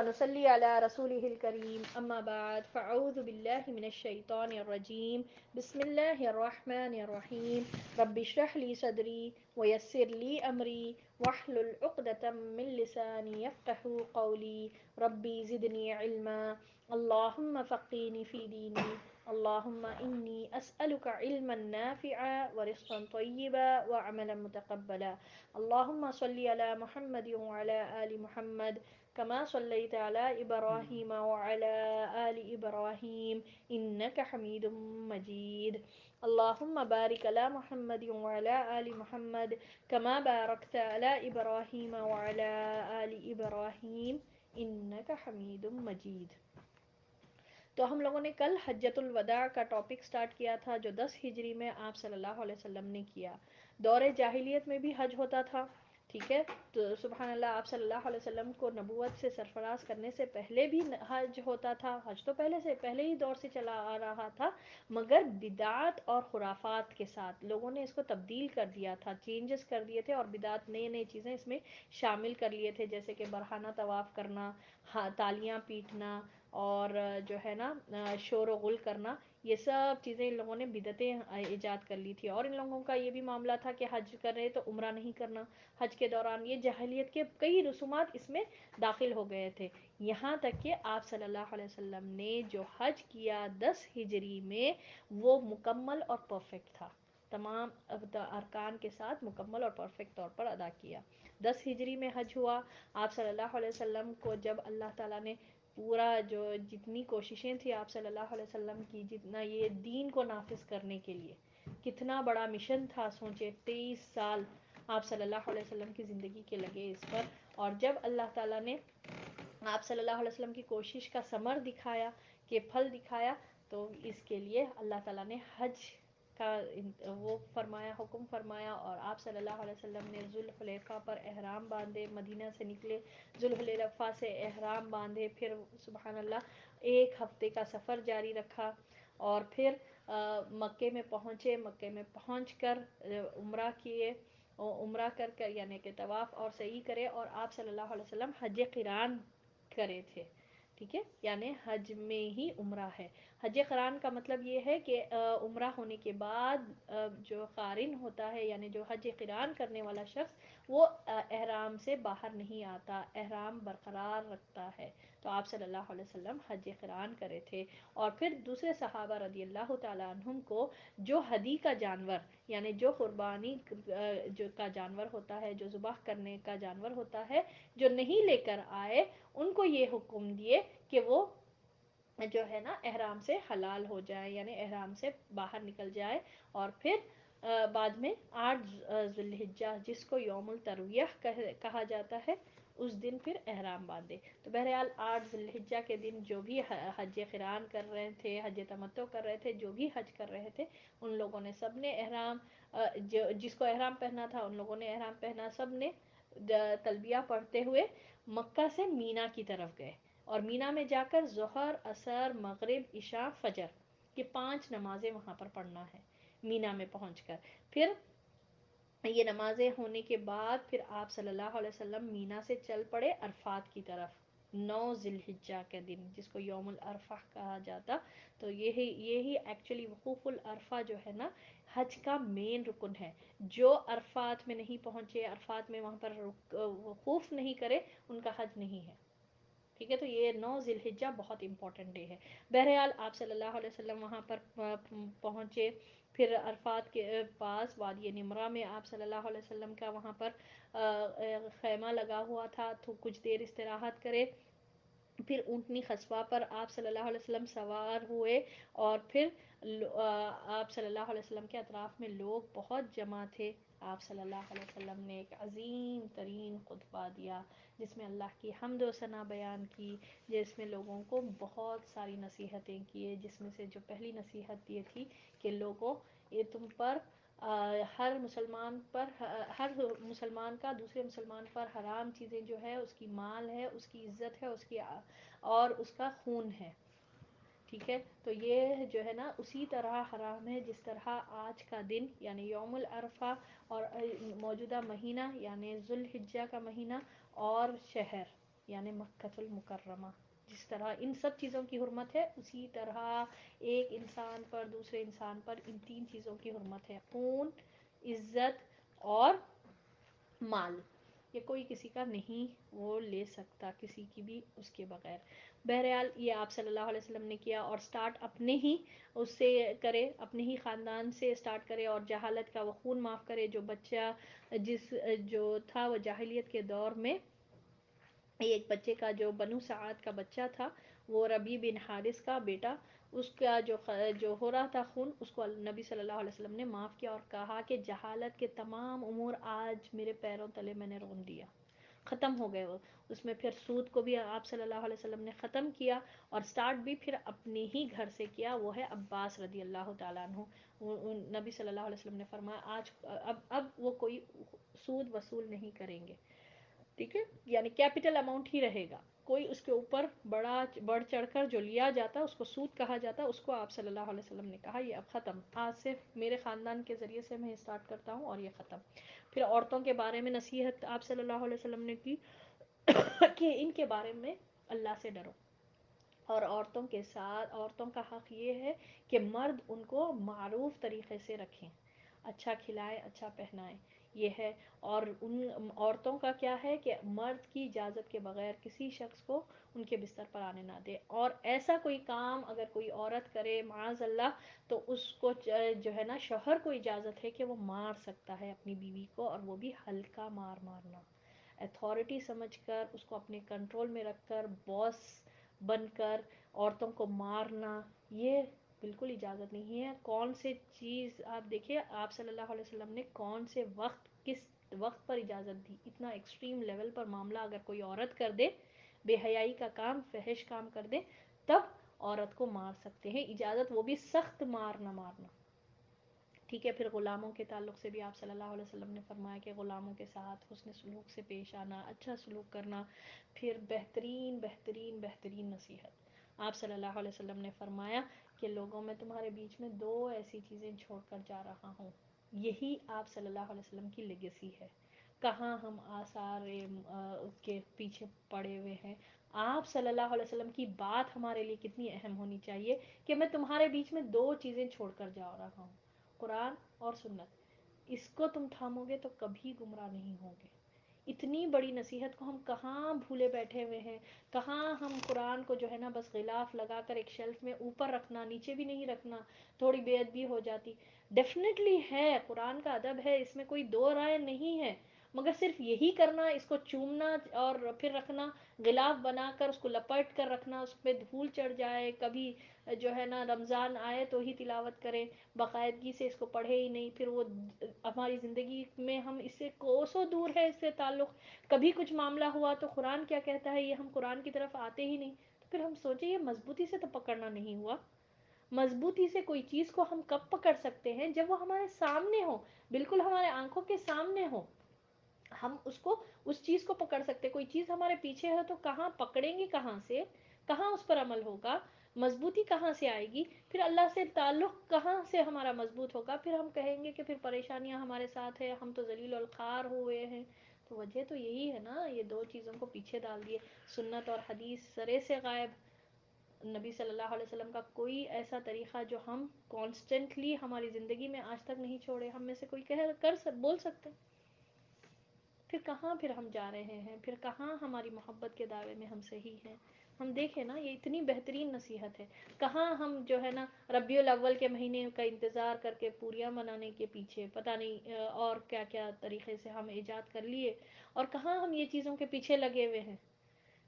ونصلي على رسوله الكريم أما بعد فأعوذ بالله من الشيطان الرجيم بسم الله الرحمن الرحيم رب اشرح لي صدري ويسر لي أمري واحلل عقدة من لساني يفقه قولي ربي زدني علما اللهم فقهني في ديني اللهم إني أسألك علما نافعا ورزقا طيبا وعملا متقبلا اللهم صل على محمد وعلى آل محمد كما صليت على إبراهيم وعلى آل إبراهيم إنك حميد مجيد اللهم بارك على محمد وعلى آل محمد كما باركت على إبراهيم وعلى آل إبراهيم إنك حميد مجيد. تو ہم لوگوں نے کل حجۃ الوداع کا ٹاپک سٹارٹ کیا تھا جو 10 ہجری میں آپ صلی اللہ علیہ وسلم نے کیا. دور جاہلیت میں بھی حج ہوتا تھا، ٹھیک ہے. تو سبحان اللہ، آپ صلی اللہ علیہ وسلم کو نبوت سے سرفراز کرنے سے پہلے بھی حج ہوتا تھا. حج تو پہلے ہی دور سے چلا آ رہا تھا، مگر بدعات اور خرافات کے ساتھ لوگوں نے اس کو تبدیل کر دیا تھا، چینجز کر دیے تھے، اور بدعات نئی چیزیں اس میں شامل کر لیے تھے، جیسے کہ برہنہ طواف کرنا، تالیاں پیٹنا، اور جو ہے نا شور و غل کرنا. یہ سب چیزیں ان لوگوں نے بدعتیں ایجاد کر لی تھی. اور ان لوگوں کا یہ بھی معاملہ تھا کہ حج کر رہے تو عمرہ نہیں کرنا حج کے دوران. یہ جاہلیت کے کئی رسومات اس میں داخل ہو گئے تھے، یہاں تک کہ آپ صلی اللہ علیہ وسلم نے جو حج کیا 10 ہجری میں وہ مکمل اور پرفیکٹ تھا، تمام ارکان کے ساتھ مکمل اور پرفیکٹ طور پر ادا کیا. 10 ہجری میں حج ہوا. آپ صلی اللہ علیہ وسلم کو جب اللہ تعالیٰ نے پورا جو جتنی کوششیں تھیں آپ صلی اللہ علیہ وسلم کی، جتنا یہ دین کو نافذ کرنے کے لیے کتنا بڑا مشن تھا، سوچے 23 سال آپ صلی اللہ علیہ وسلم کی زندگی کے لگے اس پر. اور جب اللہ تعالیٰ نے آپ صلی اللہ علیہ وسلم کی کوشش کا ثمر دکھایا، کہ پھل دکھایا، تو اس کے لیے اللہ تعالیٰ نے حج کا وہ فرمایا، حکم فرمایا. اور آپ صلی اللہ علیہ وسلم نے ذوالحلیفہ پر احرام باندھے، مدینہ سے نکلے، ذوالحلیفہ سے احرام باندھے، پھر سبحان اللہ 1 ہفتے کا سفر جاری رکھا، اور پھر مکے میں پہنچے. مکے میں پہنچ کر عمرہ کیے، عمرہ کر یعنی کہ طواف اور سعی کرے. اور آپ صلی اللہ علیہ وسلم حج قران کرے تھے، ٹھیک ہے، یعنی حج میں ہی عمرہ ہے. حج قران کا مطلب یہ ہے کہ عمرہ ہونے کے بعد جو قارن ہوتا ہے، یعنی جو حج قران کرنے والا شخص، وہ احرام سے باہر نہیں آتا، احرام برقرار رکھتا ہے. تو آپ صلی اللہ علیہ وسلم حج قران کرے تھے. اور پھر دوسرے صحابہ رضی اللہ تعالیٰ عنہم کو جو ہدی کا جانور، یعنی جو قربانی جو کا جانور ہوتا ہے، جو ذبح کرنے کا جانور ہوتا ہے، جو نہیں لے کر آئے، ان کو یہ حکم دیے کہ وہ جو ہے نا احرام سے حلال ہو جائے، یعنی احرام سے باہر نکل جائے. اور پھر بعد میں 8 ذی الحجہ، جس کو یوم الترویہ کہا جاتا ہے، اس دن پھر احرام باندھے. تو بہرحال 8 ذی الحجہ کے دن جو بھی حج قران کر رہے تھے، حج تمتع کر رہے تھے، جو بھی حج کر رہے تھے، ان لوگوں نے سب نے احرام، جس کو احرام پہنا تھا ان لوگوں نے احرام پہنا. سب نے تلبیہ پڑھتے ہوئے مکہ سے مینا کی طرف گئے، اور مینا میں جا کر ظہر، عصر، مغرب، عشاء، فجر، یہ 5 نمازیں وہاں پر پڑھنا ہے مینا میں پہنچ کر. پھر یہ نمازیں ہونے کے بعد پھر آپ صلی اللہ علیہ وسلم مینا سے چل پڑے عرفات کی طرف 9 ذی الحجہ کے دن، جس کو یوم العرفہ کہا جاتا. تو یہی ایکچولی وقوف العرفہ جو ہے نا حج کا مین رکن ہے. جو عرفات میں نہیں پہنچے، عرفات میں وہاں پر وقوف نہیں کرے، ان کا حج نہیں ہے، ٹھیک ہے. تو یہ 9 ذی الحجہ بہت امپورٹنٹ ڈے ہے. بہرحال آپ صلی اللہ علیہ وسلم وہاں پر پہنچے. پھر عرفات کے پاس وادی نمرہ میں آپ صلی اللہ علیہ وسلم کا وہاں پر خیمہ لگا ہوا تھا، تو کچھ دیر استراحت کرے. پھر اونٹنی خصفہ پر آپ صلی اللہ علیہ وسلم سوار ہوئے، اور پھر آپ صلی اللہ علیہ وسلم کے اطراف میں لوگ بہت جمع تھے. آپ صلی اللہ علیہ وسلم نے ایک عظیم ترین خطبہ دیا، جس میں اللہ کی حمد و ثنا بیان کی، جس میں لوگوں کو بہت ساری نصیحتیں کیے. جس میں سے جو پہلی نصیحت یہ تھی کہ لوگوں، یہ تم پر ہر مسلمان کا دوسرے مسلمان پر حرام چیزیں جو ہے، اس کی مال ہے، اس کی عزت ہے، اس کی اور اس کا خون ہے، ٹھیک ہے. تو یہ جو ہے نا اسی طرح حرام ہے جس طرح آج کا دن یعنی یوم العرفہ، اور موجودہ مہینہ یعنی ذی الحجہ کا مہینہ، اور شہر یعنی مکۃ المکرمہ. جس طرح ان سب چیزوں کی حرمت ہے، اسی طرح ایک انسان پر دوسرے انسان پر ان تین چیزوں کی حرمت ہے: خون، عزت اور مال. یہ کوئی کسی کا نہیں وہ لے سکتا، کسی کی بھی اس کے بغیر. بہرحال یہ آپ صلی اللہ علیہ وسلم نے کیا، اور سٹارٹ اپنے ہی اس سے کرے، اپنے ہی خاندان سے سٹارٹ کرے، اور جہالت کا وہ خون معاف کرے. جو بچہ جو تھا وہ جاہلیت کے دور میں ایک بچے کا، جو بنو سعد کا بچہ تھا، وہ ربیع بن حارث کا بیٹا، اس کا جو ہو رہا تھا خون، اس کو نبی صلی اللہ علیہ وسلم نے معاف کیا، اور کہا کہ جہالت کے تمام امور آج میرے پیروں تلے میں نے رون دیا، ختم ہو گئے وہ. اس میں پھر سود کو بھی آپ صلی اللہ علیہ وسلم نے ختم کیا، اور سٹارٹ بھی پھر اپنے ہی گھر سے کیا، وہ ہے عباس رضی اللہ تعالیٰ عنہ. نبی صلی اللہ علیہ وسلم نے فرمایا اب وہ کوئی سود وصول نہیں کریں گے. ٹھیک ہے، یعنی کیپٹل اماؤنٹ ہی رہے گا. کوئی اس کے اوپر بڑھ چڑھ کر جو لیا جاتا ہے اس کو سود کہا جاتا ہے، اس کو آپ صلی اللہ علیہ وسلم نے کہا یہ اب ختم، آج سے میرے خاندان کے ذریعے سے میں اسٹارٹ کرتا ہوں اور یہ ختم. پھر عورتوں کے بارے میں نصیحت آپ صلی اللہ علیہ وسلم نے کی کہ ان کے بارے میں اللہ سے ڈرو، اور عورتوں کے ساتھ عورتوں کا حق یہ ہے کہ مرد ان کو معروف طریقے سے رکھیں، اچھا کھلائے، اچھا پہنائے، یہ ہے. اور ان عورتوں کا کیا ہے کہ مرد کی اجازت کے بغیر کسی شخص کو ان کے بستر پر آنے نہ دے، اور ایسا کوئی کام اگر کوئی عورت کرے معاذ اللہ تو اس کو جو ہے نا شوہر کو اجازت ہے کہ وہ مار سکتا ہے اپنی بیوی کو، اور وہ بھی ہلکا مارنا، اتھارٹی سمجھ کر، اس کو اپنے کنٹرول میں رکھ کر، باس بن کر عورتوں کو مارنا، یہ بالکل اجازت نہیں ہے. کون سے چیز آپ دیکھیے آپ صلی اللہ علیہ وسلم نے کون سے وقت، کس وقت پر اجازت دی. اتنا ایکسٹریم لیول پر معاملہ اگر کوئی عورت کر دے، بے حیائی کا کام، فحش کام کر دے، تب عورت کو مار سکتے ہیں، اجازت، وہ بھی سخت مارنا. ٹھیک ہے. پھر غلاموں کے تعلق سے بھی آپ صلی اللہ علیہ وسلم نے فرمایا کہ غلاموں کے ساتھ حسن سلوک سے پیش آنا، اچھا سلوک کرنا. پھر بہترین بہترین بہترین نصیحت آپ صلی اللہ علیہ وسلم نے فرمایا کہ لوگوں میں تمہارے بیچ میں دو ایسی چیزیں چھوڑ کر جا رہا ہوں، یہی آپ صلی اللہ علیہ وسلم کی لیگیسی ہے. کہاں ہم آثار کے پیچھے پڑے ہوئے ہیں. آپ صلی اللہ علیہ وسلم کی بات ہمارے لیے کتنی اہم ہونی چاہیے کہ میں تمہارے بیچ میں دو چیزیں چھوڑ کر جا رہا ہوں، قرآن اور سنت. اس کو تم تھامو گے تو کبھی گمراہ نہیں ہوگے. اتنی بڑی نصیحت کو ہم کہاں بھولے بیٹھے ہوئے ہیں. کہاں ہم قرآن کو جو ہے نا بس غلاف لگا کر ایک شیلف میں اوپر رکھنا، نیچے بھی نہیں رکھنا، تھوڑی بے ادبی ہو جاتی. ڈیفینیٹلی ہے، قرآن کا ادب ہے، اس میں کوئی دو رائے نہیں ہے، مگر صرف یہی کرنا، اس کو چومنا اور پھر رکھنا، غلاف بنا کر اس کو لپٹ کر رکھنا، اس پہ دھول چڑھ جائے، کبھی جو ہے نا رمضان آئے تو ہی تلاوت کریں، باقاعدگی سے اس کو پڑھے ہی نہیں، پھر وہ ہماری زندگی میں ہم اس سے کوسوں دور ہے اس سے تعلق. کبھی کچھ معاملہ ہوا تو قرآن کیا کہتا ہے، یہ ہم قرآن کی طرف آتے ہی نہیں. تو پھر ہم سوچیں یہ مضبوطی سے تو پکڑنا نہیں ہوا. مضبوطی سے کوئی چیز کو ہم کب پکڑ سکتے ہیں؟ جب وہ ہمارے سامنے ہو، بالکل ہمارے آنکھوں کے سامنے ہو، ہم اس چیز کو پکڑ سکتے. کوئی چیز ہمارے پیچھے ہے تو کہاں پکڑیں گے، کہاں سے، کہاں اس پر عمل ہوگا، مضبوطی کہاں سے آئے گی، پھر اللہ سے تعلق کہاں سے ہمارا مضبوط ہوگا. پھر ہم کہیں گے کہ پھر پریشانیاں ہمارے ساتھ ہیں، ہم تو ذلیل الخار ہوئے ہیں. تو وجہ تو یہی ہے نا، یہ دو چیزوں کو پیچھے ڈال دیے. سنت اور حدیث سرے سے غائب. نبی صلی اللہ علیہ وسلم کا کوئی ایسا طریقہ جو ہم کانسٹنٹلی ہماری زندگی میں آج تک نہیں چھوڑے. ہم میں سے کوئی بول سکتے، پھر کہاں پھر ہم جا رہے ہیں، پھر کہاں ہماری محبت کے دعوے میں ہم صحیح ہیں. ہم دیکھیں نا، یہ اتنی بہترین نصیحت ہے. کہاں ہم جو ہے نا ربیع الاول کے مہینے کا انتظار کر کے پوریاں منانے کے پیچھے پتہ نہیں اور کیا کیا طریقے سے ہم ایجاد کر لیے، اور کہاں ہم یہ چیزوں کے پیچھے لگے ہوئے ہیں.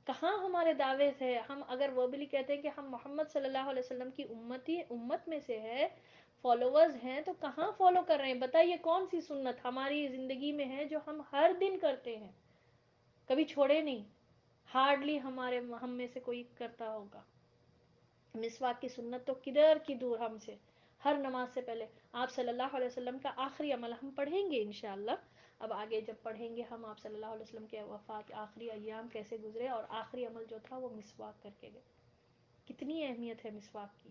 کہاں ہمارے دعوے سے ہم اگر وہ بھی کہتے ہیں کہ ہم محمد صلی اللہ علیہ وسلم کی امت میں سے ہے، فالوورز ہیں، تو کہاں فالو کر رہے ہیں؟ بتائیے کون سی سنت ہماری زندگی میں ہے جو ہم ہر دن کرتے ہیں، کبھی چھوڑے نہیں. ہارڈلی ہم میں سے کوئی کرتا ہوگا. مسواک کی سنت تو کدھر کی دور ہم سے. ہر نماز سے پہلے آپ صلی اللہ علیہ وسلم کا آخری عمل ہم پڑھیں گے انشاءاللہ. اب آگے جب پڑھیں گے ہم آپ صلی اللہ علیہ وسلم کے وفات آخری ایام کیسے گزرے، اور آخری عمل جو تھا وہ مسواک کر کے گئے. کتنی اہمیت ہے مسواک کی.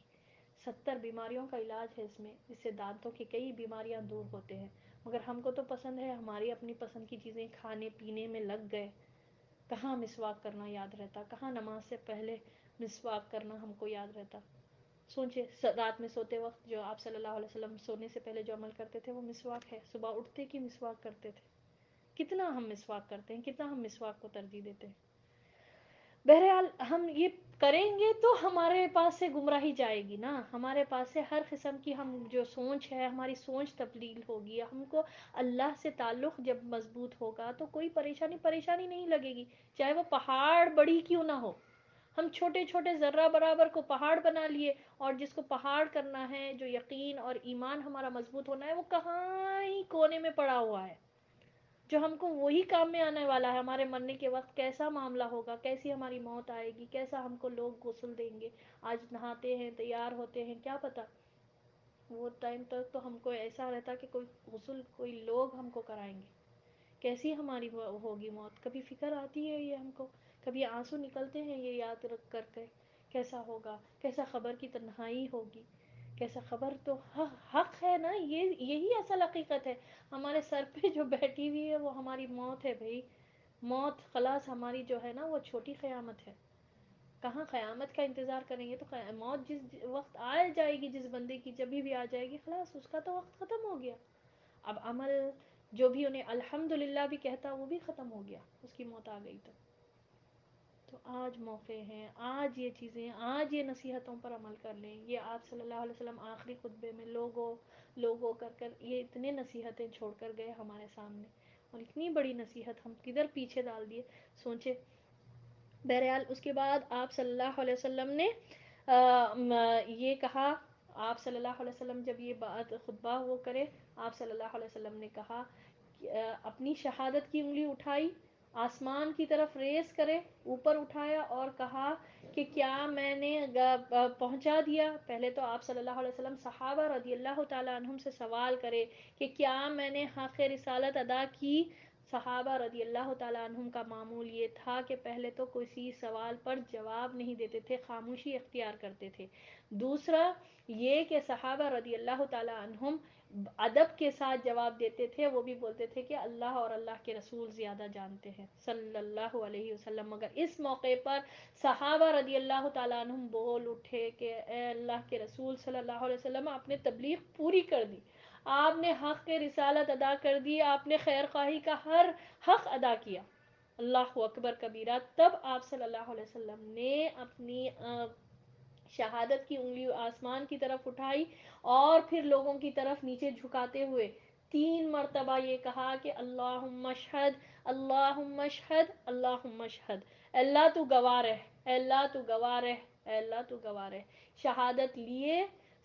70 بیماریوں کا علاج ہے اس میں. اس سے دانتوں کی کئی بیماریاں دور ہوتے ہیں. مگر ہم کو تو پسند ہے، ہماری اپنی پسند کی چیزیں کھانے پینے میں لگ گئے. کہاں مسواک کرنا یاد رہتا، کہاں نماز سے پہلے مسواک کرنا ہم کو یاد رہتا. سوچے رات میں سوتے وقت جو آپ صلی اللہ علیہ وسلم سونے سے پہلے جو عمل کرتے تھے وہ مسواک ہے. صبح اٹھتے کی مسواک کرتے تھے. کتنا ہم مسواک کرتے ہیں، کتنا ہم مسواک کو ترجیح دیتے ہیں. بہرحال ہم یہ کریں گے تو ہمارے پاس سے گمراہی جائے گی نا، ہمارے پاس سے ہر قسم کی ہم جو سوچ ہے ہماری سوچ تبدیل ہوگی. ہم کو اللہ سے تعلق جب مضبوط ہوگا تو کوئی پریشانی نہیں لگے گی، چاہے وہ پہاڑ بڑی کیوں نہ ہو. ہم چھوٹے چھوٹے ذرہ برابر کو پہاڑ بنا لیے، اور جس کو پہاڑ کرنا ہے، جو یقین اور ایمان ہمارا مضبوط ہونا ہے، وہ کہاں ہی کونے میں پڑا ہوا ہے، جو ہم کو وہی کام میں آنے والا ہے. ہمارے مرنے کے وقت کیسا معاملہ ہوگا، کیسی ہماری موت آئے گی، کیسا ہم کو لوگ غسل دیں گے. آج نہاتے ہیں، تیار ہوتے ہیں، کیا پتا وہ ٹائم تک تو ہم کو ایسا رہتا کہ کوئی غسل کوئی لوگ ہم کو کرائیں گے. کیسی ہماری ہوگی موت. کبھی فکر آتی ہے یہ ہم کو، کبھی آنسو نکلتے ہیں یہ یاد رکھ کر کے کیسا ہوگا، کیسا خبر کی تنہائی ہوگی، کیسا خبر تو حق ہے نا. یہی اصل حقیقت ہے. ہمارے سر پہ جو بیٹھی ہوئی ہے وہ ہماری موت ہے بھائی. موت خلاص ہماری جو ہے نا وہ چھوٹی قیامت ہے. کہاں قیامت کا انتظار کریں گے، تو موت جس وقت آ جائے گی، جس بندے کی جب بھی آ جائے گی، خلاص اس کا تو وقت ختم ہو گیا. اب عمل جو بھی انہیں الحمدللہ بھی کہتا وہ بھی ختم ہو گیا، اس کی موت آ گئی تو آج موقع ہیں، آج یہ چیزیں، آج یہ نصیحتوں پر عمل کر لیں. یہ آپ صلی اللہ علیہ وسلم آخری خطبے میں لوگوں کر یہ اتنے نصیحتیں چھوڑ کر گئے ہمارے سامنے، اور اتنی بڑی نصیحت ہم کدھر پیچھے ڈال دیے سوچے. بہرحال اس کے بعد آپ صلی اللہ علیہ وسلم نے یہ کہا، آپ صلی اللہ علیہ وسلم جب یہ بات خطبہ وہ کرے، آپ صلی اللہ علیہ وسلم نے کہا اپنی شہادت کی انگلی اٹھائی، آسمان کی طرف ریز کرے، اوپر اٹھایا اور کہا کہ کیا میں نے پہنچا دیا. پہلے تو آپ صلی اللہ علیہ وسلم صحابہ رضی اللہ تعالیٰ عنہم سے سوال کرے کہ کیا میں نے حق رسالت ادا کی. صحابہ رضی اللہ تعالیٰ عنہم کا معمول یہ تھا کہ پہلے تو کسی سوال پر جواب نہیں دیتے تھے، خاموشی اختیار کرتے تھے. دوسرا یہ کہ صحابہ رضی اللہ تعالیٰ عنہم ادب کے ساتھ جواب دیتے تھے، وہ بھی بولتے تھے کہ اللہ اور اللہ کے رسول زیادہ جانتے ہیں صلی اللہ علیہ وسلم. مگر اس موقع پر صحابہ رضی اللہ تعالیٰ عنہم بول اٹھے کہ اے اللہ کے رسول صلی اللہ علیہ وسلم، آپ نے تبلیغ پوری کر دی، آپ نے حق کے رسالت ادا کر دی، آپ نے خیر خواہی کا ہر حق ادا کیا. اللہ اکبر کبیرہ. تب آپ صلی اللہ علیہ وسلم نے اپنی شہادت کی انگلی آسمان کی طرف اٹھائی، اور پھر لوگوں کی طرف نیچے جھکاتے ہوئے 3 مرتبہ یہ کہا کہ اللہم اشہد، اللہم اشہد، اللہم اشہد. اللہ تو گواہ رہ، اللہ تو گواہ رہ، اللہ تو گواہ رہ. شہادت لیے،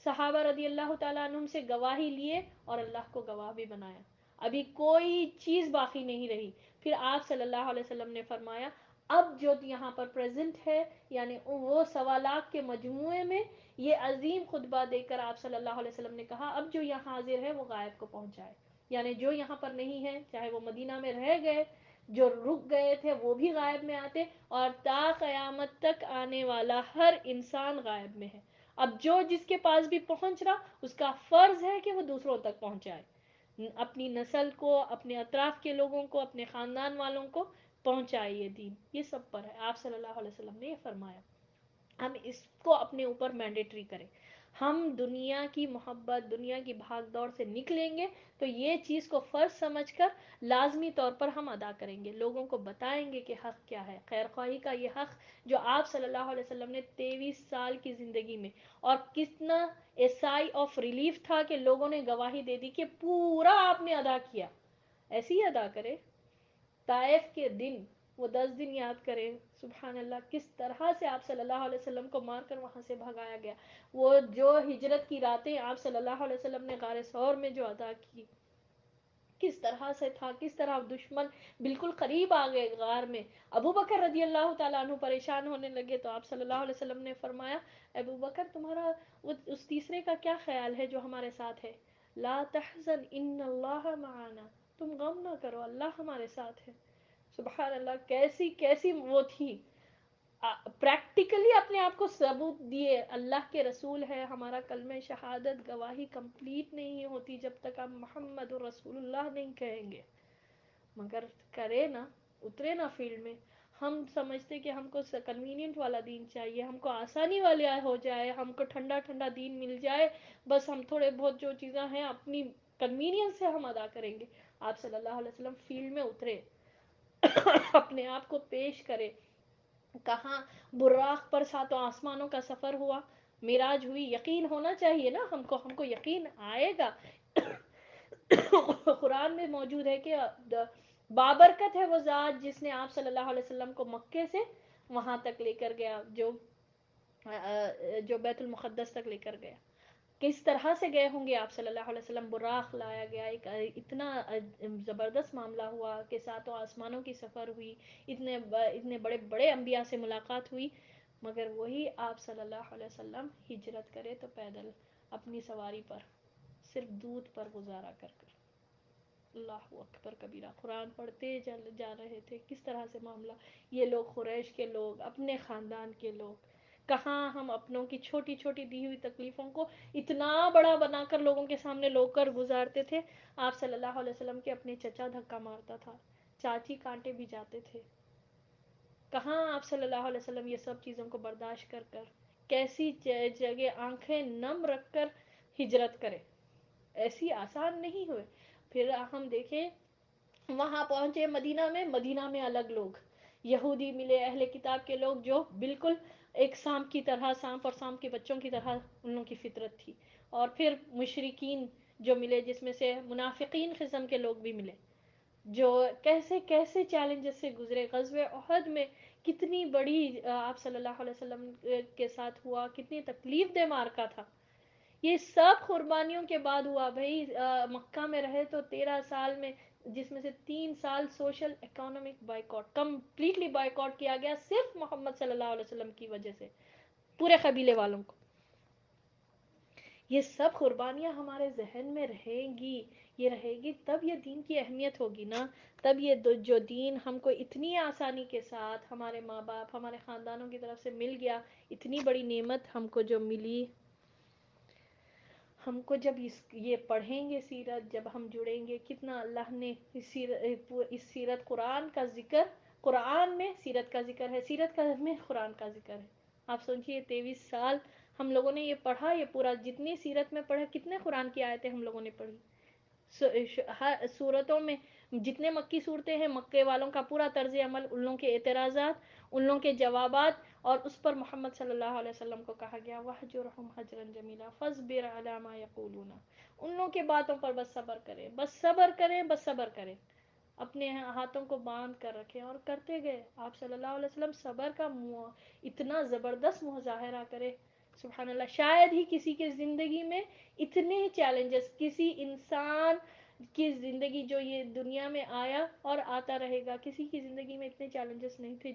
صحابہ رضی اللہ تعالیٰ عنہم سے گواہی لیے، اور اللہ کو گواہ بھی بنایا. ابھی کوئی چیز باقی نہیں رہی. پھر آپ صلی اللہ علیہ وسلم نے فرمایا اب جو یہاں پر پریزنٹ ہے، یعنی وہ سوالات کے مجموعے میں یہ عظیم خطبہ دے کر آپ صلی اللہ علیہ وسلم نے کہا اب جو یہاں حاضر ہے وہ غائب کو پہنچائے. یعنی جو یہاں پر نہیں ہے، چاہے وہ مدینہ میں رہ گئے، جو رک گئے تھے وہ بھی غائب میں آتے، اور تا قیامت تک آنے والا ہر انسان غائب میں ہے. اب جو جس کے پاس بھی پہنچ رہا، اس کا فرض ہے کہ وہ دوسروں تک پہنچائے، اپنی نسل کو، اپنے اطراف کے لوگوں کو، اپنے خاندان والوں کو پہنچائے. یہ دین یہ سب پر ہے. آپ صلی اللہ علیہ وسلم نے یہ فرمایا. ہم اس کو اپنے اوپر مینڈیٹری کریں. ہم دنیا کی محبت، دنیا کی بھاگ دوڑ سے نکلیں گے تو یہ چیز کو فرض سمجھ کر لازمی طور پر ہم ادا کریں گے. لوگوں کو بتائیں گے کہ حق کیا ہے، خیر خواہی کا یہ حق جو آپ صلی اللہ علیہ وسلم نے 23 سال کی زندگی میں، اور کتنا سائی آف ریلیف تھا کہ لوگوں نے گواہی دے دی کہ پورا آپ نے ادا کیا. ایسے ہی ادا کرے. طائف کے دن، وہ 10 دن یاد کرے. سبحان اللہ، کس طرح سے آپ صلی اللہ علیہ وسلم کو مار کر وہاں سے بھگایا گیا. وہ جو ہجرت کی راتیں آپ صلی اللہ علیہ وسلم نے غار ثور میں جو ادا کی، کس طرح سے تھا، کس طرح دشمن بالکل قریب آ گئے غار میں. ابو بکر رضی اللہ تعالیٰ عنہ پریشان ہونے لگے تو آپ صلی اللہ علیہ وسلم نے فرمایا ابو بکر تمہارا اس تیسرے کا کیا خیال ہے جو ہمارے ساتھ ہے؟ لا تحزن ان اللہ معنا، تم غم نہ کرو، اللہ ہمارے ساتھ ہے. سبحان اللہ، کیسی کیسی وہ تھی. پریکٹیکلی اپنے آپ کو ثبوت دیے اللہ کے رسول ہے. ہمارا کلمہ شہادت گواہی کمپلیٹ نہیں ہوتی جب تک ہم محمد رسول اللہ نہیں کہیں گے. مگر کرے نا، اترے نا فیلڈ میں. ہم سمجھتے کہ ہم کو کنوینئنٹ والا دین چاہیے، ہم کو آسانی والا ہو جائے، ہم کو ٹھنڈا ٹھنڈا دین مل جائے، بس ہم تھوڑے بہت جو چیزیں ہیں اپنی کنوینئنس سے ہم ادا کریں گے۔ آپ صلی اللہ علیہ وسلم فیلڈ میں اترے، اپنے آپ کو پیش کرے، کہاں براق پر ساتوں آسمانوں کا سفر ہوا، معراج ہوئی، یقین ہونا چاہیے نا ہم کو یقین آئے گا۔ قرآن میں موجود ہے کہ بابرکت ہے وہ ذات جس نے آپ صلی اللہ علیہ وسلم کو مکے سے وہاں تک لے کر گیا، جو بیت المقدس تک لے کر گیا۔ کس طرح سے گئے ہوں گے آپ صلی اللہ علیہ وسلم، براق لایا گیا، ایک اتنا زبردست معاملہ ہوا کہ ساتوں آسمانوں کی سفر ہوئی، اتنے بڑے بڑے انبیاء سے ملاقات ہوئی، مگر وہی آپ صلی اللہ علیہ وسلم ہجرت کرے تو پیدل اپنی سواری پر، صرف دودھ پر گزارا کر کر۔ اللہ اکبر کبیرہ، قرآن پڑھتے جا رہے تھے، کس طرح سے معاملہ، یہ لوگ قریش کے لوگ، اپنے خاندان کے لوگ، کہاں ہم اپنوں کی چھوٹی چھوٹی دی ہوئی تکلیفوں کو اتنا بڑا بنا کر لوگوں کے سامنے لو کر گزارتے تھے۔ آپ صلی اللہ علیہ وسلم کے اپنے چچا دھکا مارتا تھا، چاچی کانٹے بھی جاتے تھے، کہاں آپ صلی اللہ علیہ وسلم یہ سب چیزوں کو برداشت کر کر کیسی جگہ آنکھیں نم رکھ کر ہجرت کرے، ایسی آسان نہیں ہوئے۔ پھر ہم دیکھیں وہاں پہنچے مدینہ میں الگ لوگ، یہودی ملے، اہل کتاب کے لوگ جو بالکل ایک سانپ کی طرح، سانپ اور سانپ کے بچوں کی طرح ان لوگوں کی فطرت تھی، اور پھر مشرکین جو ملے، جس میں سے منافقین قسم کے لوگ بھی ملے، جو کیسے کیسے چیلنجز سے گزرے۔ غزوہ احد میں کتنی بڑی آپ صلی اللہ علیہ وسلم کے ساتھ ہوا، کتنی تکلیف دہ معرکہ تھا، یہ سب قربانیوں کے بعد ہوا بھائی۔ مکہ میں رہے تو 13 سال میں، جس میں سے 3 سال social economic boycott, completely boycott کیا گیا صرف محمد صلی اللہ علیہ وسلم کی وجہ سے، پورے قبیلے والوں کو۔ یہ سب قربانیاں ہمارے ذہن میں رہیں گی، یہ رہے گی تب یہ دین کی اہمیت ہوگی نا، تب یہ جو دین ہم کو اتنی آسانی کے ساتھ ہمارے ماں باپ، ہمارے خاندانوں کی طرف سے مل گیا، اتنی بڑی نعمت ہم کو جو ملی، ہم کو جب یہ پڑھیں گے سیرت، جب ہم جڑیں گے، کتنا اللہ نے اس سیرت قرآن کا ذکر، قرآن میں سیرت کا ذکر ہے، سیرت کا میں قرآن کا ذکر ہے۔ آپ سوچئے 23 سال ہم لوگوں نے یہ پڑھا، یہ پورا جتنی سیرت میں پڑھا، کتنے قرآن کی آیتیں ہم لوگوں نے پڑھی، صورتوں میں جتنے مکی صورتیں ہیں، مکے والوں کا پورا طرز عمل، ان لوگوں کے اعتراضات، ان لوگوں کے جوابات، اور اس پر محمد صلی اللہ علیہ وسلم کو کہا گیا وَاهْجُرْهُمْ هَجْرًا جَمِيلًا فَاصْبِرْ عَلَى مَا يَقُولُونَ، ان لوگوں کی باتوں پر بس صبر کریں، بس صبر کریں، بس صبر کریں، اپنے ہاتھوں کو باندھ کر رکھیں، اور کرتے گئے۔ آپ صلی اللہ علیہ وسلم صبر کا اتنا زبردست مظاہرہ کرے، سبحان اللہ، شاید ہی کسی کے زندگی میں اتنے چیلنجز، کسی انسان کی زندگی جو یہ دنیا میں آیا اور آتا رہے گا، کسی کی زندگی میں اتنے چیلنجز نہیں تھے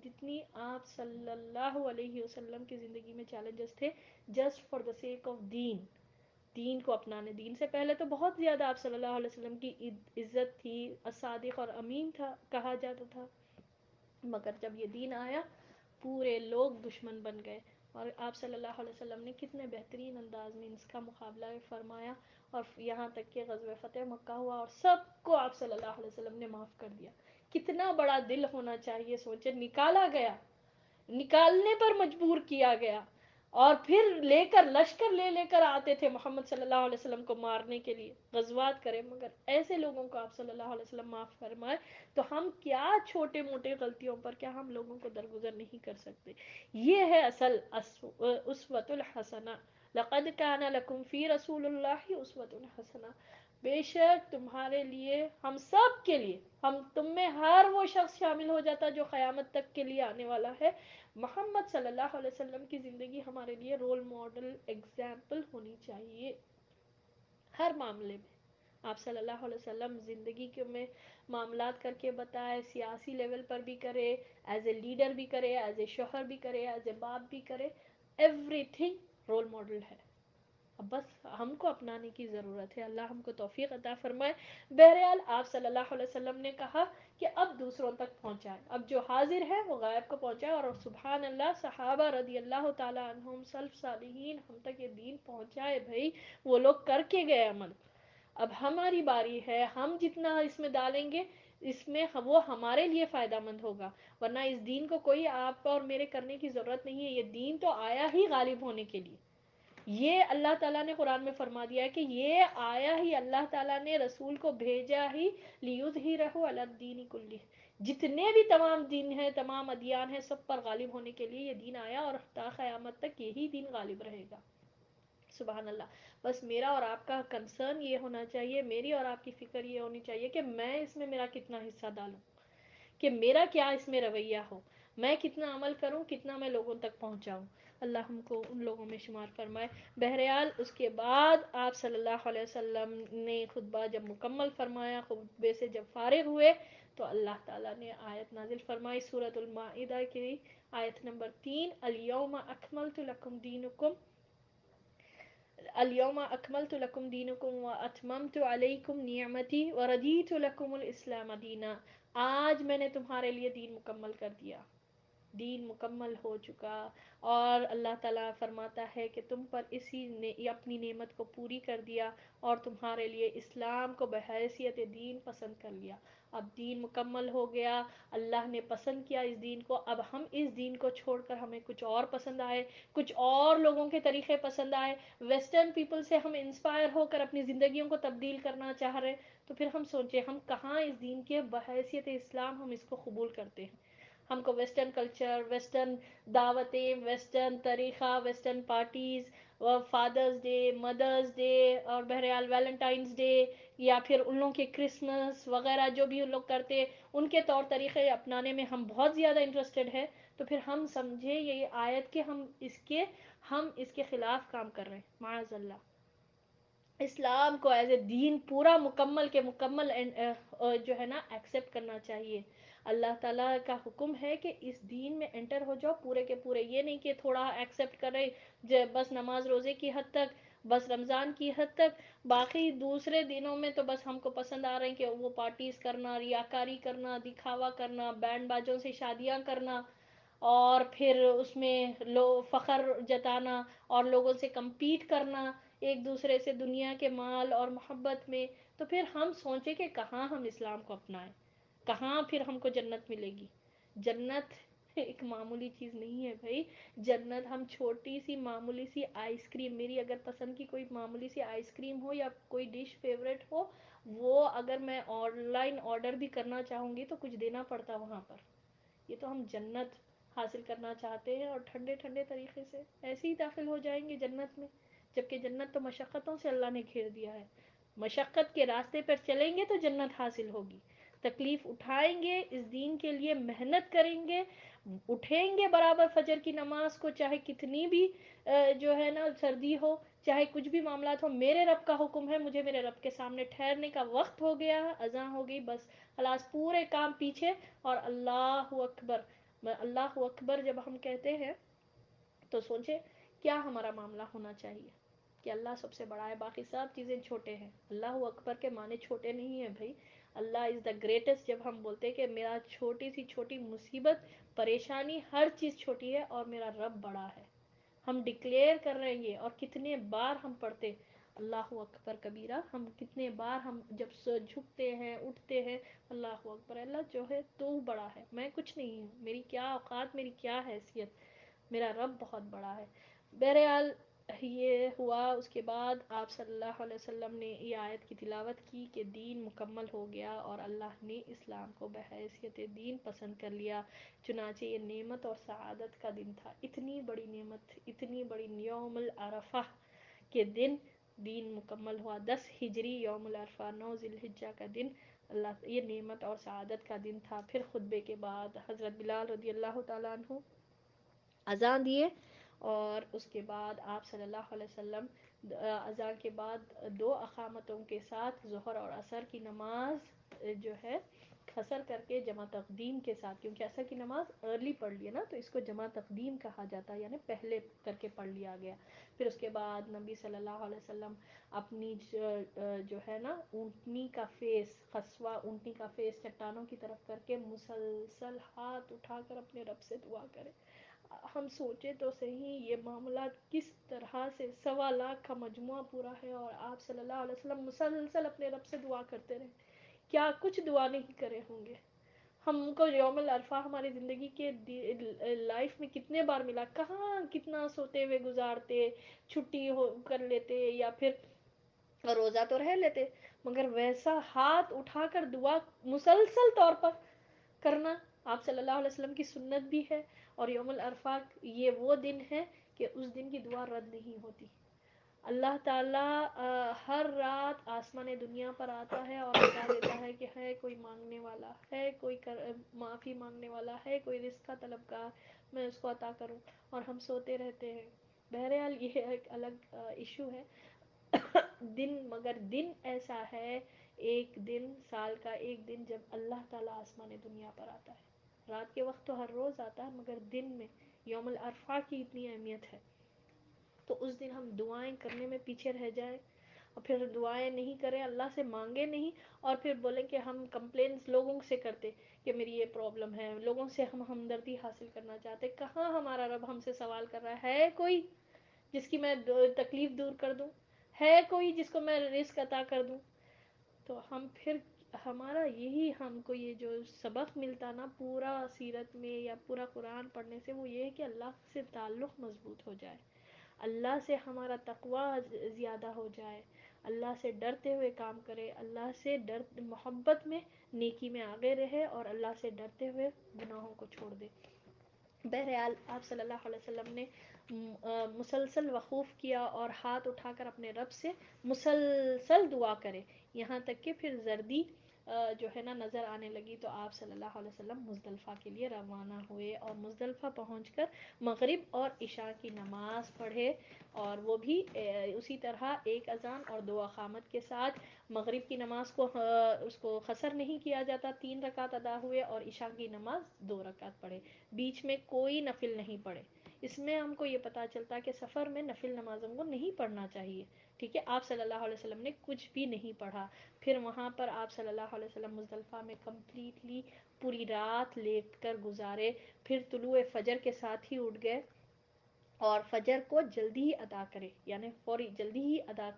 جتنی آپ صلی اللہ علیہ وسلم کی زندگی میں چیلنجز تھے، just for the sake of دین کو اپنانے۔ دین سے پہلے تو بہت زیادہ آپ صلی اللہ علیہ وسلم کی عزت تھی، صادق اور امین تھا کہا جاتا تھا، مگر جب یہ دین آیا پورے لوگ دشمن بن گئے، اور آپ صلی اللہ علیہ وسلم نے کتنے بہترین انداز میں اس کا مقابلہ فرمایا، اور یہاں تک کہ غزوہ فتح مکہ ہوا اور سب کو آپ صلی اللہ علیہ وسلم نے معاف کر دیا۔ کتنا بڑا دل ہونا چاہیے، سوچے، نکالا گیا، نکالنے پر مجبور کیا گیا، اور پھر لے کر لشکر لے کر آتے تھے محمد صلی اللہ علیہ وسلم کو مارنے کے لیے، غزوات کرے، مگر ایسے لوگوں کو آپ صلی اللہ علیہ وسلم معاف فرمائے، تو ہم کیا چھوٹے موٹے غلطیوں پر کیا ہم لوگوں کو درگزر نہیں کر سکتے۔ یہ ہے اصل اسوۃ الحسنہ، لقد کان لکم فی رسول اللہ اسوۃ حسنہ، بے شک تمہارے لیے، ہم سب کے لیے، تم میں ہر وہ شخص شامل ہو جاتا جو قیامت تک کے لیے آنے والا ہے، محمد صلی اللہ علیہ وسلم کی زندگی ہمارے لیے رول ماڈل، ایگزامپل ہونی چاہیے ہر معاملے میں۔ آپ صلی اللہ علیہ وسلم زندگی کے میں معاملات کر کے بتائے، سیاسی لیول پر بھی کرے، ایز اے لیڈر بھی کرے، ایز اے شوہر بھی کرے، ایز اے باپ بھی کرے، ایوری تھنگ رول ماڈل ہے۔ اب بس ہم کو اپنانے کی ضرورت ہے، اللہ ہم کو توفیق عطا فرمائے۔ بہرحال آپ صلی اللہ علیہ وسلم نے کہا کہ اب دوسروں تک پہنچائے، اب جو حاضر ہے وہ غائب کو پہنچائے، اور سبحان اللہ، صحابہ رضی اللہ تعالی عنہم، سلف صالحین ہم تک یہ دین پہنچائے بھائی، وہ لوگ کر کے گئے عمل۔ اب ہماری باری ہے، ہم جتنا اس میں ڈالیں گے، اس میں وہ ہمارے لیے فائدہ مند ہوگا، ورنہ اس دین کو کوئی آپ اور میرے کرنے کی ضرورت نہیں ہے، یہ دین تو آیا ہی غالب ہونے کے لیے. یہ اللہ تعالیٰ نے قرآن میں فرما دیا ہے کہ یہ آیا ہی، اللہ تعالیٰ نے رسول کو بھیجا ہی لیظہرہ علی الدین کلہ، جتنے بھی تمام دین ہیں، تمام ادیان ہیں، سب پر غالب ہونے کے لیے یہ دین آیا، اور تا قیامت تک یہی دین غالب رہے گا. سبحان اللہ. بس میرا اور آپ کا کنسرن یہ ہونا چاہیے، میری اور آپ کی فکر یہ ہونی چاہیے کہ میں اس میں میرا کتنا حصہ ڈالوں، کہ میرا کیا اس میں رویہ ہو، میں کتنا عمل کروں، کتنا میں لوگوں تک پہنچاؤں. اللہ ہم کو ان لوگوں میں شمار فرمائے. بہرحال اس کے بعد آپ صلی اللہ علیہ وسلم نے خطبہ جب مکمل فرمایا، خطبے سے جب فارغ ہوئے، تو اللہ تعالیٰ نے آیت نازل فرمائی سورۃ المائدہ کی آیت نمبر 3، الیوم اکملت لکم دینکم، الیوم اکملت لکم دینکم واتممت علیکم نعمتی ورضیت لکم الاسلام دینا. آج میں نے تمہارے لیے دین مکمل کر دیا، دین مکمل ہو چکا. اور اللہ تعالیٰ فرماتا ہے کہ تم پر اسی نے اپنی نعمت کو پوری کر دیا، اور تمہارے لیے اسلام کو بحیثیت دین پسند کر لیا. اب دین مکمل ہو گیا، اللہ نے پسند کیا اس دین کو. اب ہم اس دین کو چھوڑ کر ہمیں کچھ اور پسند آئے، کچھ اور لوگوں کے طریقے پسند آئے، ویسٹرن پیپل سے ہم انسپائر ہو کر اپنی زندگیوں کو تبدیل کرنا چاہ رہے، تو پھر ہم سوچیں ہم کہاں اس دین کے بحیثیت اسلام ہم اس کو قبول کرتے ہیں. ہم کو ویسٹرن کلچر، ویسٹرن دعوتیں، ویسٹرن طریقہ، Western parties, Father's Day, Mother's Day, اور بہرحال ویلنٹائنس ڈے، یا پھر ان لوگوں کے کرسمس وغیرہ جو بھی ان لوگ کرتے، ان کے طور طریقے اپنانے میں ہم بہت زیادہ انٹرسٹڈ ہیں. تو پھر ہم سمجھے یہ آیت کہ ہم اس کے خلاف کام کر رہے ہیں، معاذ اللہ. اسلام کو ایز اے دین پورا مکمل کے مکمل جو ہے نا ایکسیپٹ کرنا چاہیے. اللہ تعالیٰ کا حکم ہے کہ اس دین میں انٹر ہو جاؤ پورے کے پورے، یہ نہیں کہ تھوڑا ایکسیپٹ کرے، بس نماز روزے کی حد تک، بس رمضان کی حد تک، باقی دوسرے دنوں میں تو بس ہم کو پسند آ رہے ہیں کہ وہ پارٹیز کرنا، ریاکاری کرنا، دکھاوا کرنا، بینڈ باجوں سے شادیاں کرنا، اور پھر اس میں فخر جتانا، اور لوگوں سے کمپیٹ کرنا ایک دوسرے سے دنیا کے مال اور محبت میں. تو پھر ہم سوچیں کہ کہاں ہم اسلام کو اپنائیں، کہاں پھر ہم کو جنت ملے گی. جنت ایک معمولی چیز نہیں ہے بھائی. جنت ہم چھوٹی سی معمولی سی آئس کریم، میری اگر پسند کی کوئی معمولی سی آئس کریم ہو یا کوئی ڈش فیوریٹ ہو، وہ اگر میں آن لائن آرڈر بھی کرنا چاہوں گی تو کچھ دینا پڑتا وہاں پر. یہ تو ہم جنت حاصل کرنا چاہتے ہیں، اور ٹھنڈے ٹھنڈے طریقے سے ایسے ہی داخل ہو جائیں گے جنت میں. جبکہ جنت تو مشقتوں سے اللہ نے گھیر دیا ہے. مشقت کے راستے پر چلیں گے تو جنت حاصل ہوگی. تکلیف اٹھائیں گے اس دین کے لیے، محنت کریں گے، اٹھیں گے برابر فجر کی نماز کو، چاہے کتنی بھی جو ہے نا سردی ہو، چاہے کچھ بھی معاملات ہو. میرے رب کا حکم ہے، مجھے میرے رب کے سامنے ٹھہرنے کا وقت ہو گیا، اذان ہو گئی، بس خلاص پورے کام پیچھے، اور اللہ اکبر. اللہ اکبر جب ہم کہتے ہیں تو سوچیں کیا ہمارا معاملہ ہونا چاہیے کہ اللہ سب سے بڑا ہے، باقی سب چیزیں چھوٹے ہیں. اللہ اکبر کے معنی چھوٹے نہیں ہیں بھائی. اللہ از دا گریٹسٹ. جب ہم بولتے ہیں کہ میرا چھوٹی سی چھوٹی مصیبت، پریشانی، ہر چیز چھوٹی ہے اور میرا رب بڑا ہے، ہم ڈکلیئر کر رہے ہیں. اور کتنے بار ہم پڑھتے اللہ اکبر کبیرہ، ہم کتنے بار ہم جب جھکتے ہیں، اٹھتے ہیں، اللہ اکبر. اللہ جو ہے تو بڑا ہے، میں کچھ نہیں ہوں، میری کیا اوقات، میری کیا حیثیت، میرا رب بہت بڑا ہے. بہرحال یہ ہوا. اس کے بعد آپ صلی اللہ علیہ وسلم نے یہ آیت کی تلاوت کی کہ دین مکمل ہو گیا اور اللہ نے اسلام کو بحیثیت دین پسند کر لیا. چنانچہ یہ نعمت اور سعادت کا دن تھا، اتنی بڑی نعمت، اتنی بڑی یوم العرفہ کے دن دین مکمل ہوا. 10 ہجری یوم العرفہ، 9 ذی الحجہ کا دن، اللہ یہ نعمت اور سعادت کا دن تھا. پھر خطبے کے بعد حضرت بلال رضی اللہ تعالیٰ عنہ اذان دیے، اور اس کے بعد آپ صلی اللہ علیہ وسلم اذان کے بعد 2 اقامتوں کے ساتھ ظہر اور عصر کی نماز جو ہے قصر کر کے جمع تقدیم کے ساتھ، کیونکہ عصر کی نماز ارلی پڑھ لی نا تو اس کو جمع تقدیم کہا جاتا ہے، یعنی پہلے کر کے پڑھ لیا گیا. پھر اس کے بعد نبی صلی اللہ علیہ وسلم اپنی جو ہے نا اونٹنی کا فیس، قصوہ اونٹنی کا فیس چٹانوں کی طرف کر کے مسلسل ہاتھ اٹھا کر اپنے رب سے دعا کرے. ہم سوچے تو صحیح یہ معاملات کس طرح سے 1.25 لاکھ کا مجموعہ پورا ہے، اور آپ صلی اللہ علیہ وسلم مسلسل اپنے رب سے دعا کرتے رہے. کیا کچھ دعا نہیں کرے ہوں گے. ہم کو یوم العرفہ ہماری زندگی کے لائف میں کتنے بار ملا, کہاں کتنا سوتے ہوئے گزارتے, چھٹی کر لیتے یا پھر روزہ تو رہ لیتے, مگر ویسا ہاتھ اٹھا کر دعا مسلسل طور پر کرنا آپ صلی اللہ علیہ وسلم کی سنت بھی ہے. اور یوم العرفہ یہ وہ دن ہے کہ اس دن کی دعا رد نہیں ہوتی. اللہ تعالیٰ ہر رات آسمان دنیا پر آتا ہے اور بتا دیتا ہے کہ ہے کوئی مانگنے والا, ہے کوئی معافی مانگنے والا, ہے کوئی رزق کا طلبگار, میں اس کو عطا کروں, اور ہم سوتے رہتے ہیں. بہرحال یہ ایک الگ ایشو ہے. دن, مگر دن ایسا ہے, ایک دن سال کا ایک دن جب اللہ تعالیٰ آسمان دنیا پر آتا ہے. رات کے وقت تو ہر روز آتا ہے, مگر دن میں یوم العرفہ کی اتنی اہمیت ہے. تو اس دن ہم دعائیں کرنے میں پیچھے رہ جائیں, اور پھر دعائیں نہیں کریں, اللہ سے مانگے نہیں, اور پھر بولیں کہ ہم کمپلینس لوگوں سے کرتے کہ میری یہ پرابلم ہے, لوگوں سے ہم ہمدردی حاصل کرنا چاہتے. کہاں ہمارا رب ہم سے سوال کر رہا ہے کوئی جس کی میں تکلیف دور کر دوں, ہے کوئی جس کو میں رزق عطا کر دوں. تو ہم پھر ہمارا یہی, ہم کو یہ جو سبق ملتا نا پورا سیرت میں یا پورا قرآن پڑھنے سے, وہ یہ ہے کہ اللہ سے تعلق مضبوط ہو جائے, اللہ سے ہمارا تقوی زیادہ ہو جائے, اللہ سے ڈرتے ہوئے کام کرے, اللہ سے محبت میں نیکی میں آگے رہے, اور اللہ سے ڈرتے ہوئے گناہوں کو چھوڑ دے. بہرحال آپ صلی اللہ علیہ وسلم نے مسلسل وقوف کیا اور ہاتھ اٹھا کر اپنے رب سے مسلسل دعا کرے, یہاں تک کہ پھر زردی جو ہے نا نظر آنے لگی. تو آپ صلی اللہ علیہ وسلم مزدلفہ کے لیے روانہ ہوئے, اور مزدلفہ پہنچ کر مغرب اور عشاء کی نماز پڑھے, اور وہ بھی اسی طرح ایک اذان اور دو اقامت کے ساتھ. مغرب کی نماز کو اس کو قصر نہیں کیا جاتا, 3 رکعت ادا ہوئے, اور عشاء کی نماز 2 رکعت پڑھے, بیچ میں کوئی نفل نہیں پڑھے. اس میں ہم کو یہ پتا چلتا کہ سفر میں نفل نمازوں کو نہیں پڑھنا چاہیے. ٹھیک ہے, آپ صلی اللہ علیہ وسلم نے کچھ بھی نہیں پڑھا. پھر وہاں پر آپ صلی اللہ علیہ وسلم مزدلفہ میں کمپلیٹلی پوری رات لیٹ کر گزارے. پھر طلوع فجر کے ساتھ ہی اٹھ گئے, اور فجر کو جلدی ہی ادا کرے, یعنی فوری جلدی ہی ادا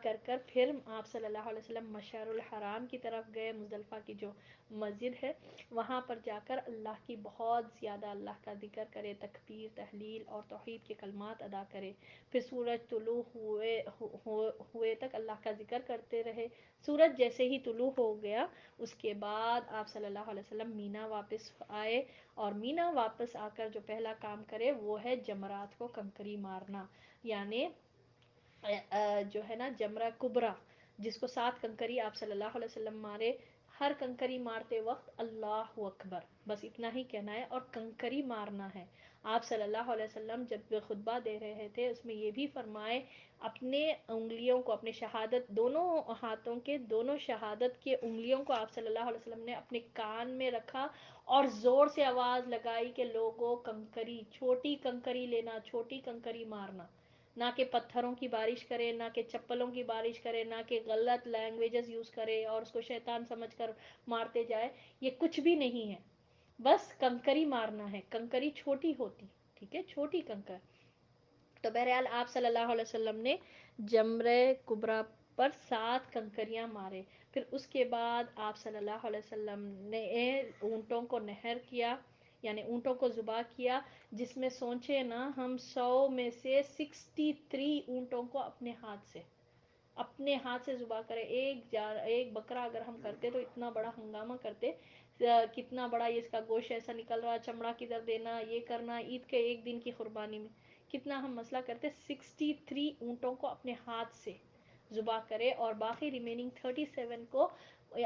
کر کر پھر آپ صلی اللہ علیہ وسلم مشعر الحرام کی طرف گئے. مزدلفہ کی جو مسجد ہے وہاں پر جا کر اللہ کی بہت زیادہ اللہ کا ذکر کرے, تکبیر, تحلیل اور توحید کے کلمات ادا کرے. پھر سورج طلوع ہوئے تک اللہ کا ذکر کرتے رہے. سورج جیسے ہی طلوع ہو گیا, اس کے بعد آپ صلی اللہ علیہ وسلم مینا واپس آئے, اور مینا واپس آ کر جو پہلا کام کرے وہ ہے جمرات کو کنکری مارنا, یعنی جو ہے نا جمرہ کبریٰ, جس کو 7 کنکری آپ صلی اللہ علیہ وسلم مارے. ہر کنکری مارتے وقت اللہ اکبر, بس اتنا ہی کہنا ہے, اور کنکری مارنا ہے. آپ صلی اللہ علیہ وسلم جب خطبہ دے رہے تھے اس میں یہ بھی فرمائے, اپنے انگلیوں کو, اپنے شہادت دونوں ہاتھوں کے دونوں شہادت کے انگلیوں کو آپ صلی اللہ علیہ وسلم نے اپنے کان میں رکھا, اور زور سے آواز لگائی کہ لوگوں کنکری, چھوٹی کنکری لینا, چھوٹی کنکری مارنا, نہ کہ پتھروں کی بارش کرے, نہ کہ چپلوں کی بارش کرے, نہ کہ غلط لینگویجز یوز کرے اور اس کو شیطان سمجھ کر مارتے جائے. یہ کچھ بھی نہیں ہے, بس کنکری مارنا ہے. کنکری چھوٹی ہوتی, ٹھیک ہے, چھوٹی کنکر. تو بہرحال آپ صلی اللہ علیہ وسلم نے جمرہ کبریٰ پر 7 کنکریاں مارے. پھر اس کے بعد آپ صلی اللہ علیہ وسلم نے اونٹوں کو نحر کیا, یعنی اونٹوں کو ذبح کیا, جس میں سوچے نا ہم 100 میں سے 63 اونٹوں کو اپنے ہاتھ سے ذبح کرے. ایک بکرا اگر ہم کرتے تو اتنا بڑا ہنگامہ کرتے, کتنا بڑا یہ اس کا گوشت ایسا نکل رہا, چمڑا کدھر دینا, یہ کرنا, عید کے ایک دن کی قربانی میں کتنا ہم مسئلہ کرتے. 63 اونٹوں کو اپنے ہاتھ سے ذبح کرے, اور باقی ریمیننگ 37 کو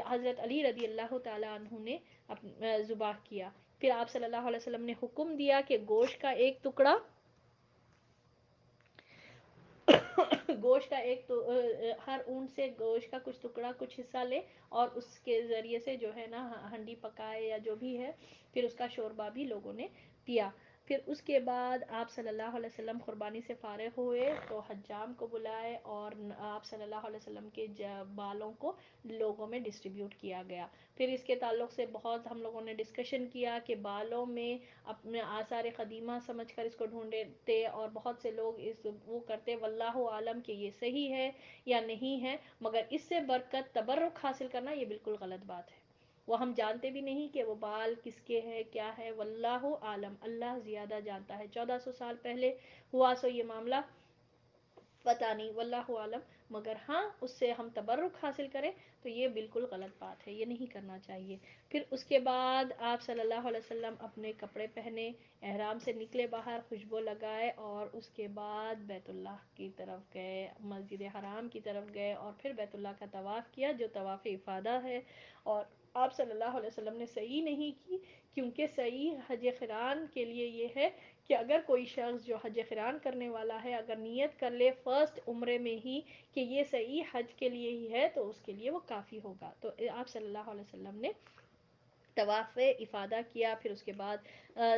حضرت علی رضی اللہ تعالی عنہ نے ذبح کیا. پھر آپ صلی اللہ علیہ وسلم نے حکم دیا کہ گوشت کا ایک ٹکڑا ہر اونٹ سے گوشت کا کچھ ٹکڑا, کچھ حصہ لے, اور اس کے ذریعے سے جو ہے نا ہنڈی پکائے یا جو بھی ہے, پھر اس کا شوربہ بھی لوگوں نے پیا. پھر اس کے بعد آپ صلی اللہ علیہ وسلم قربانی سے فارغ ہوئے تو حجام کو بلائے اور آپ صلی اللہ علیہ وسلم کے بالوں کو لوگوں میں ڈسٹریبیوٹ کیا گیا. پھر اس کے تعلق سے بہت ہم لوگوں نے ڈسکشن کیا کہ بالوں میں اپنے آثار قدیمہ سمجھ کر اس کو ڈھونڈتے اور بہت سے لوگ اس وہ کرتے واللہ عالم کہ یہ صحیح ہے یا نہیں ہے، مگر اس سے برکت تبرک حاصل کرنا یہ بالکل غلط بات ہے. وہ ہم جانتے بھی نہیں کہ وہ بال کس کے ہے کیا ہے، واللہ عالم، اللہ زیادہ جانتا ہے. 1400 سال پہلے ہوا سو یہ معاملہ پتہ نہیں، واللہ عالم. مگر ہاں اس سے ہم تبرک حاصل کریں تو یہ بالکل غلط بات ہے، یہ نہیں کرنا چاہیے. پھر اس کے بعد آپ صلی اللہ علیہ وسلم اپنے کپڑے پہنے، احرام سے نکلے باہر، خوشبو لگائے اور اس کے بعد بیت اللہ کی طرف گئے، مسجد حرام کی طرف گئے اور پھر بیت اللہ کا طواف کیا جو طواف افادہ ہے. اور آپ صلی اللہ علیہ وسلم نے سعی نہیں کی، کیونکہ سعی حج قران کے لیے یہ ہے کہ اگر کوئی شخص جو حج قران کرنے والا ہے اگر نیت کر لے فرسٹ عمرے میں ہی کہ یہ سعی حج کے لیے ہی ہے تو اس کے لیے وہ کافی ہوگا. تو آپ صلی اللہ علیہ وسلم نے طواف افادہ کیا، پھر اس کے بعد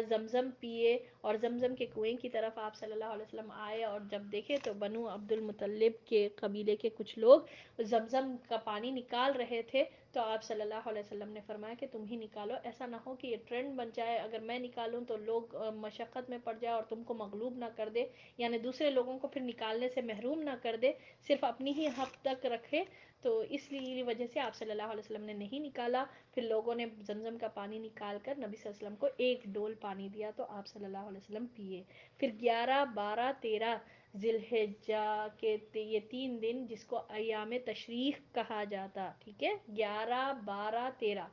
زمزم پیے اور زمزم کے کنویں کی طرف آپ صلی اللہ علیہ وسلم آئے اور جب دیکھے تو بنو عبد المطلب کے قبیلے کے کچھ لوگ زمزم کا پانی نکال رہے تھے. تو آپ صلی اللہ علیہ وسلم نے فرمایا کہ تم ہی نکالو، ایسا نہ ہو کہ یہ ٹرینڈ بن جائے، اگر میں نکالوں تو لوگ مشقت میں پڑ جائے اور تم کو مغلوب نہ کر دے، یعنی دوسرے لوگوں کو پھر نکالنے سے محروم نہ کر دے، صرف اپنی ہی حق تک رکھے. تو اس لیے وجہ سے آپ صلی اللہ علیہ وسلم نے نہیں نکالا. پھر لوگوں نے زمزم کا پانی نکال کر نبی صلی اللہ علیہ وسلم کو ایک ڈول پانی دیا تو آپ صلی اللہ علیہ وسلم پیے. پھر 11 12 13 ذی الحجہ کے یہ 3 دن جس کو ایام تشریق کہا جاتا، ٹھیک ہے، 11 12 13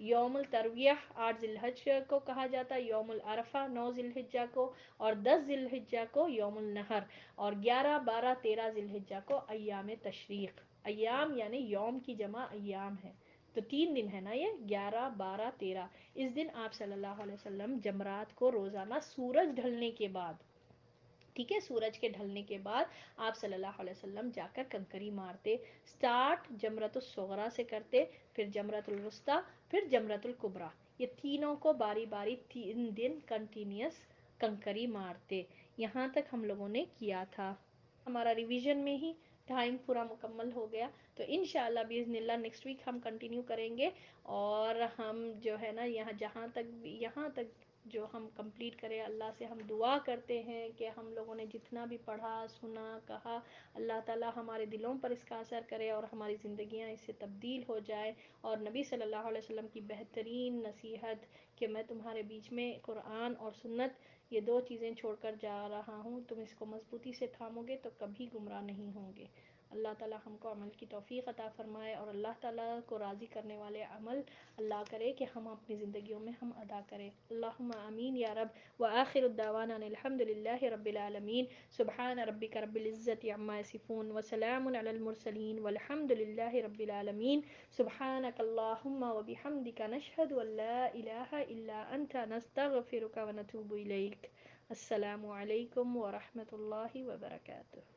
یوم الترویہ 8 ذی الحجہ کو کہا جاتا، یوم العرفہ 9 ذی الحجہ کو، اور 10 ذی الحجہ کو یوم النحر، اور 11 12 13 ذی الحجہ کو ایام تشریق. ایام یعنی یوم کی جمع ایام ہے، تو 3 دن ہے نا یہ 11 12 13. اس دن آپ صلی اللہ علیہ وسلم جمرات کو روزانہ سورج ڈھلنے کے بعد، ٹھیک ہے، سورج کے ڈھلنے کے بعد آپ صلی اللہ علیہ وسلم جا کر کنکری مارتے. سٹارٹ جمرۃ الصغریٰ سے کرتے، پھر جمرۃ الوسطیٰ، پھر جمرۃ الکبریٰ، یہ تینوں کو باری باری 3 دن کنٹینیوس کنکری مارتے. یہاں تک ہم لوگوں نے کیا تھا. ہمارا ریویژن میں ہی ٹائم پورا مکمل ہو گیا، تو انشاءاللہ باذن اللہ نیکسٹ ویک ہم کنٹینیو کریں گے. اور ہم جو ہے نا یہاں تک جو ہم کمپلیٹ کریں، اللہ سے ہم دعا کرتے ہیں کہ ہم لوگوں نے جتنا بھی پڑھا سنا کہا، اللہ تعالی ہمارے دلوں پر اس کا اثر کرے اور ہماری زندگیاں اس سے تبدیل ہو جائے. اور نبی صلی اللہ علیہ وسلم کی بہترین نصیحت کہ میں تمہارے بیچ میں قرآن اور سنت یہ 2 چیزیں چھوڑ کر جا رہا ہوں، تم اس کو مضبوطی سے تھامو گے تو کبھی گمراہ نہیں ہوں گے. اللہ تعالی ہم کو عمل کی توفیق عطا فرمائے اور اللہ تعالی کو راضی کرنے والے عمل اللہ کرے کہ ہم اپنی زندگیوں میں ہم ادا کریں. اللہم آمین یا رب. وآخر الدعوانا الحمد للہ رب العالمین. سبحان ربک رب العزة عما یصفون وسلام علی المرسلین والحمد للہ رب العالمین. سبحانک اللہم وبحمدک نشہد ان لا الہ الا انت نستغفرک ونتوب الیک. السلام علیکم ورحمۃ اللہ وبرکاتہ.